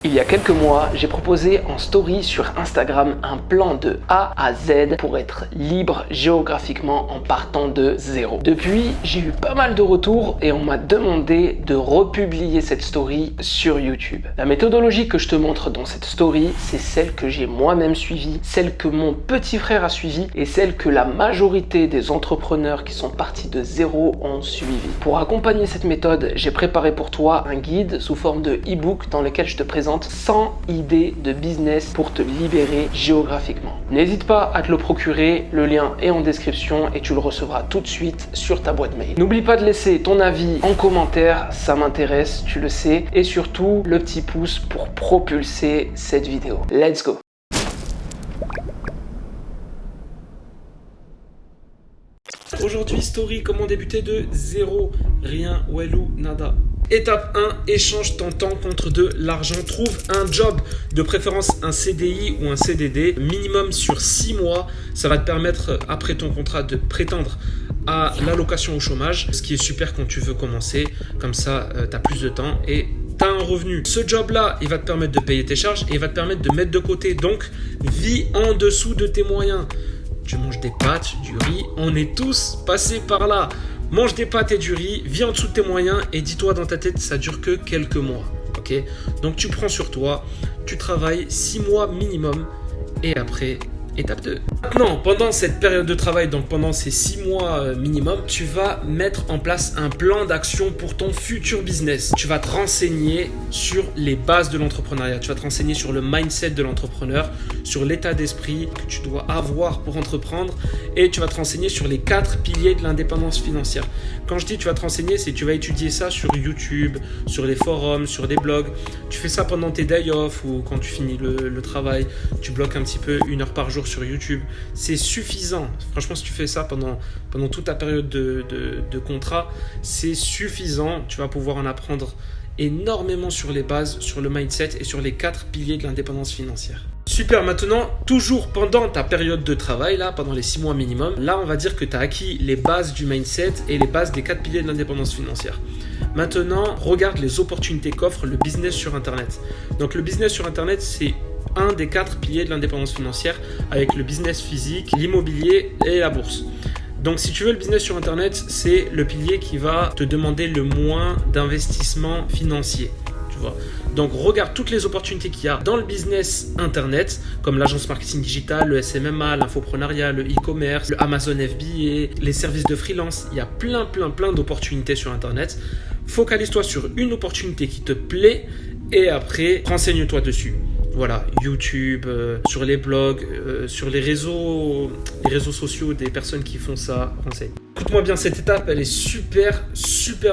Il y a quelques mois, j'ai proposé en story sur Instagram un plan de A à Z pour être libre géographiquement en partant de zéro. Depuis, j'ai eu pas mal de retours et on m'a demandé de republier cette story sur YouTube. La méthodologie que je te montre dans cette story, c'est celle que j'ai moi-même suivie, celle que mon petit frère a suivie et celle que la majorité des entrepreneurs qui sont partis de zéro ont suivi. Pour accompagner cette méthode, j'ai préparé pour toi un guide sous forme de e-book dans lequel je te présente 100 idées de business pour te libérer géographiquement. N'hésite pas à te le procurer, le lien est en description et tu le recevras tout de suite sur ta boîte mail. N'oublie pas de laisser ton avis en commentaire, ça m'intéresse, tu le sais, et surtout le petit pouce pour propulser cette vidéo. Let's go! Aujourd'hui, story, comment débuter de zéro, rien, wellou, nada. Étape 1, échange ton temps contre de l'argent. Trouve un job, de préférence un CDI ou un CDD, minimum sur 6 mois. Ça va te permettre, après ton contrat, de prétendre à l'allocation au chômage, ce qui est super quand tu veux commencer. Comme ça, tu as plus de temps et tu as un revenu. Ce job-là, il va te permettre de payer tes charges et il va te permettre de mettre de côté. Donc, vis en dessous de tes moyens. Tu manges des pâtes, du riz, on est tous passés par là. Mange des pâtes et du riz, vis en dessous de tes moyens et dis-toi dans ta tête, ça dure que quelques mois. Ok ? Donc tu prends sur toi, tu travailles 6 mois minimum et après, étape 2. Maintenant, pendant cette période de travail, donc pendant ces 6 mois minimum, tu vas mettre en place un plan d'action pour ton futur business. Tu vas te renseigner sur les bases de l'entrepreneuriat. Tu vas te renseigner sur le mindset de l'entrepreneur, sur l'état d'esprit que tu dois avoir pour entreprendre et tu vas te renseigner sur les 4 piliers de l'indépendance financière. Quand je dis tu vas te renseigner, c'est que tu vas étudier ça sur YouTube, sur les forums, sur des blogs. Tu fais ça pendant tes day off ou quand tu finis le travail, tu bloques un petit peu 1 heure par jour sur YouTube. C'est suffisant. Franchement, si tu fais ça pendant toute ta période de contrat, c'est suffisant. Tu vas pouvoir en apprendre énormément sur les bases, sur le mindset et sur les 4 piliers de l'indépendance financière. Super, maintenant, toujours pendant ta période de travail, là, pendant les 6 mois minimum, là, on va dire que tu as acquis les bases du mindset et les bases des 4 piliers de l'indépendance financière. Maintenant, regarde les opportunités qu'offre le business sur Internet. Donc, le business sur Internet, c'est un des 4 piliers de l'indépendance financière avec le business physique, l'immobilier et la bourse. Donc si tu veux, le business sur Internet, c'est le pilier qui va te demander le moins d'investissement financier. Tu vois. Donc regarde toutes les opportunités qu'il y a dans le business Internet, comme l'agence marketing digital, le SMMA, l'infoprenariat, le e-commerce, le Amazon FBA, les services de freelance. Il y a plein d'opportunités sur Internet. Focalise-toi sur une opportunité qui te plaît et après, renseigne-toi dessus. Voilà, YouTube, sur les blogs, sur les réseaux sociaux des personnes qui font ça, renseigne. Écoute-moi bien, cette étape, elle est super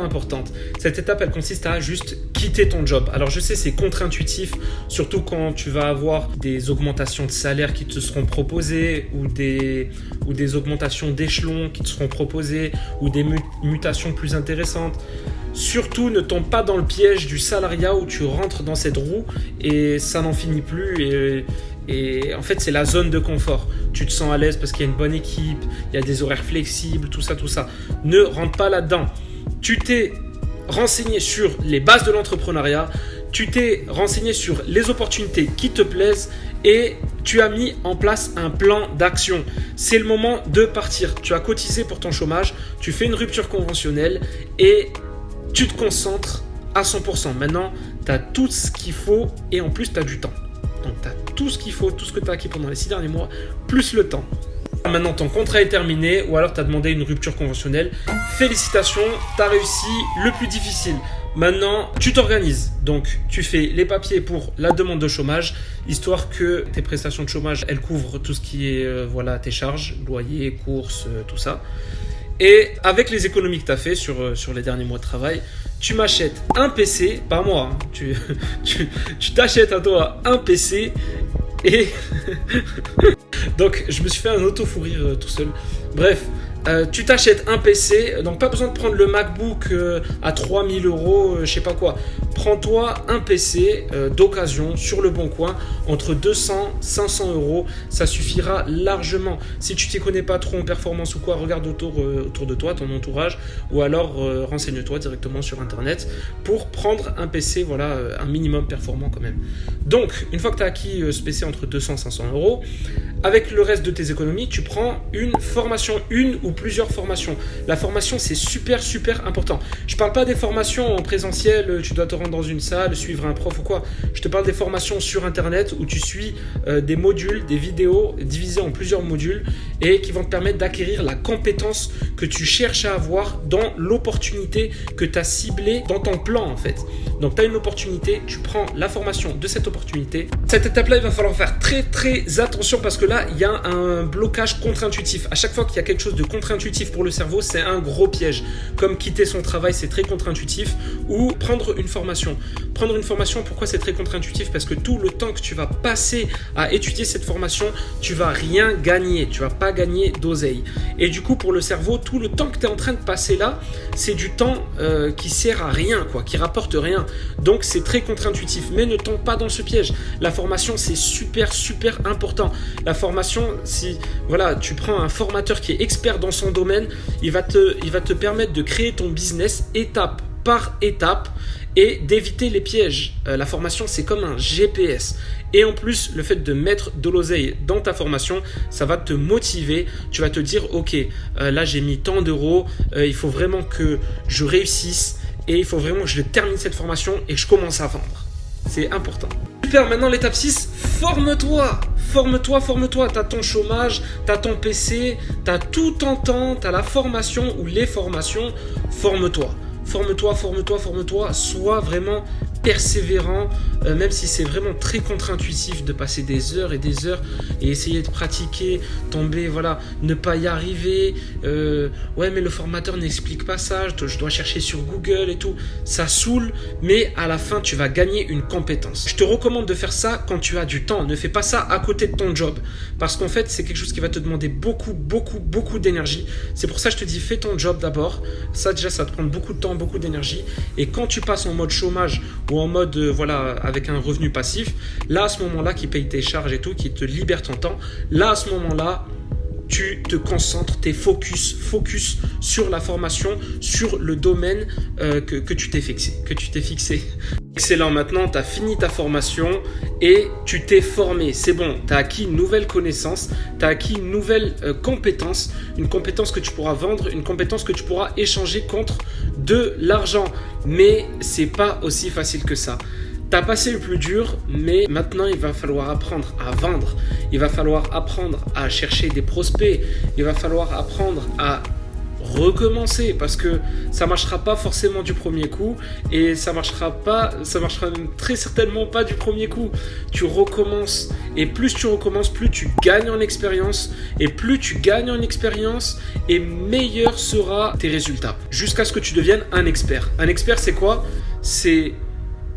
importante. Cette étape, elle consiste à juste quitter ton job. Alors, je sais, c'est contre-intuitif, surtout quand tu vas avoir des augmentations de salaire qui te seront proposées ou des augmentations d'échelons qui te seront proposées ou des mutations plus intéressantes. Surtout, ne tombe pas dans le piège du salariat où tu rentres dans cette roue et ça n'en finit plus. Et en fait, c'est la zone de confort. Tu te sens à l'aise parce qu'il y a une bonne équipe, il y a des horaires flexibles, tout ça. Ne rentre pas là-dedans. Tu t'es renseigné sur les bases de l'entrepreneuriat, tu t'es renseigné sur les opportunités qui te plaisent et tu as mis en place un plan d'action. C'est le moment de partir. Tu as cotisé pour ton chômage, tu fais une rupture conventionnelle et tu te concentres à 100%. Maintenant, tu as tout ce qu'il faut et en plus, tu as du temps. Donc, tu as tout ce qu'il faut, tout ce que tu as acquis pendant les 6 derniers mois, plus le temps. Maintenant, ton contrat est terminé ou alors tu as demandé une rupture conventionnelle. Félicitations, tu as réussi le plus difficile. Maintenant, tu t'organises. Donc, tu fais les papiers pour la demande de chômage, histoire que tes prestations de chômage, elles couvrent tout ce qui est tes charges, loyer, courses, tout ça. Et avec les économies que tu as fait sur les derniers mois de travail, tu m'achètes un PC, pas moi, hein, tu t'achètes à toi un PC et donc je me suis fait un auto-fou rire tout seul. Bref, tu t'achètes un PC, donc pas besoin de prendre le MacBook à 3000 €, je sais pas quoi. prends-toi un PC d'occasion sur le bon coin entre 200 500 euros, ça suffira largement. Si tu t'y connais pas trop en performance ou quoi, regarde autour de toi, ton entourage, ou alors renseigne-toi directement sur internet pour prendre un PC, voilà, un minimum performant quand même. Donc une fois que tu as acquis ce PC entre 200 500 euros, avec le reste de tes économies, tu prends une formation, une ou plusieurs formations. La formation, c'est super important. Je parle pas des formations en présentiel, tu dois te rendre dans une salle, suivre un prof ou quoi. Je te parle des formations sur internet où tu suis des modules, des vidéos divisées en plusieurs modules et qui vont te permettre d'acquérir la compétence que tu cherches à avoir dans l'opportunité que tu as ciblée dans ton plan en fait. Donc tu as une opportunité, tu prends la formation de cette opportunité. Cette étape-là, il va falloir faire très attention parce que là, il y a un blocage contre-intuitif. À chaque fois qu'il y a quelque chose de contre-intuitif pour le cerveau, c'est un gros piège. Comme quitter son travail, c'est très contre-intuitif, ou prendre une formation. Prendre une formation, pourquoi c'est très contre-intuitif? Parce que tout le temps que tu vas passer à étudier cette formation, tu vas rien gagner. Tu vas pas gagner d'oseille. Et du coup, pour le cerveau, tout le temps que tu es en train de passer là, c'est du temps qui sert à rien, quoi, qui rapporte rien. Donc, c'est très contre-intuitif. Mais ne tombe pas dans ce piège. La formation, c'est super important. La formation, si voilà, tu prends un formateur qui est expert dans son domaine, il va te permettre de créer ton business étape par étape et d'éviter les pièges. La formation, c'est comme un GPS. Et en plus, le fait de mettre de l'oseille dans ta formation, ça va te motiver. Tu vas te dire, ok, là j'ai mis tant d'euros, il faut vraiment que je réussisse et il faut vraiment que je termine cette formation et que je commence à vendre. C'est important. Super, maintenant l'étape 6, forme-toi. Forme-toi. Tu as ton chômage, tu as ton PC, tu as tout en temps, tu as la formation ou les formations. Forme-toi. Sois vraiment persévérant, même si c'est vraiment très contre-intuitif de passer des heures et des heures et essayer de pratiquer, tomber, voilà, ne pas y arriver. Ouais, mais le formateur n'explique pas ça, je dois chercher sur Google et tout. Ça saoule, mais à la fin, tu vas gagner une compétence. Je te recommande de faire ça quand tu as du temps. Ne fais pas ça à côté de ton job, parce qu'en fait, c'est quelque chose qui va te demander beaucoup d'énergie. C'est pour ça que je te dis, fais ton job d'abord. Ça, déjà, ça va te prendre beaucoup de temps, beaucoup d'énergie. Et quand tu passes en mode chômage ou en mode voilà, avec un revenu passif, là à ce moment-là qui paye tes charges et tout, qui te libère ton temps, là à ce moment-là tu te concentres, t'es focus sur la formation, sur le domaine que tu t'es fixé. Excellent, maintenant tu as fini ta formation et tu t'es formé. C'est bon, tu as acquis une nouvelle connaissance, tu as acquis une nouvelle compétence, une compétence que tu pourras vendre, une compétence que tu pourras échanger contre de l'argent. Mais c'est pas aussi facile que ça. Tu as passé le plus dur, mais maintenant il va falloir apprendre à vendre. Il va falloir apprendre à chercher des prospects. Il va falloir apprendre à recommencer parce que ça marchera pas forcément du premier coup et ça marchera même très certainement pas du premier coup. Tu recommences et plus tu recommences, plus tu gagnes en expérience et plus tu gagnes en expérience et meilleurs seront tes résultats jusqu'à ce que tu deviennes un expert. Un expert, c'est quoi? C'est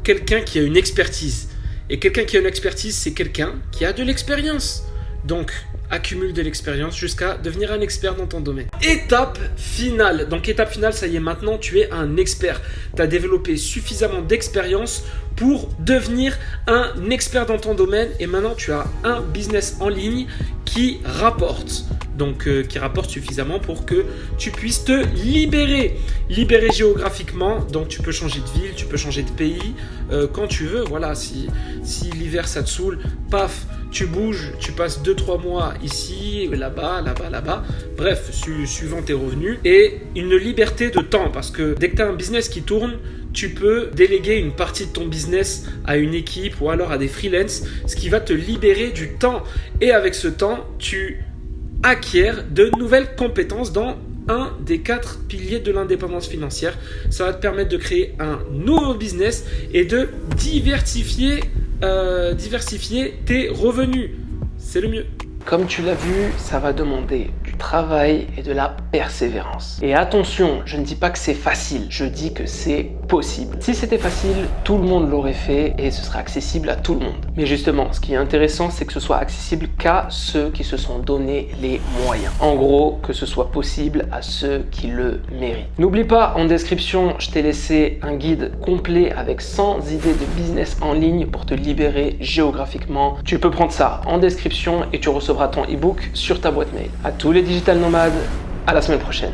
quelqu'un qui a une expertise. Et quelqu'un qui a une expertise, c'est quelqu'un qui a de l'expérience. Donc, accumule de l'expérience jusqu'à devenir un expert dans ton domaine. Étape finale. Donc, étape finale, ça y est, maintenant, tu es un expert. Tu as développé suffisamment d'expérience pour devenir un expert dans ton domaine. Et maintenant, tu as un business en ligne qui rapporte. Donc, qui rapporte suffisamment pour que tu puisses te libérer géographiquement. Donc, tu peux changer de ville, tu peux changer de pays quand tu veux. Voilà, si l'hiver ça te saoule, paf, tu bouges, tu passes 2-3 mois ici, là-bas. Bref, suivant tes revenus. Et une liberté de temps parce que dès que tu as un business qui tourne, tu peux déléguer une partie de ton business à une équipe ou alors à des freelances, ce qui va te libérer du temps. Et avec ce temps, tu acquiers de nouvelles compétences dans un des 4 piliers de l'indépendance financière. Ça va te permettre de créer un nouveau business et de diversifier tes revenus. C'est le mieux. Comme tu l'as vu, ça va demander du travail et de la persévérance. Et attention, je ne dis pas que c'est facile, je dis que c'est possible. Si c'était facile, tout le monde l'aurait fait et ce serait accessible à tout le monde. Mais justement, ce qui est intéressant, c'est que ce soit accessible qu'à ceux qui se sont donné les moyens. En gros, que ce soit possible à ceux qui le méritent. N'oublie pas, en description, je t'ai laissé un guide complet avec 100 idées de business en ligne pour te libérer géographiquement. Tu peux prendre ça en description et tu recevras ton ebook sur ta boîte mail. À tous les digital nomades, à la semaine prochaine.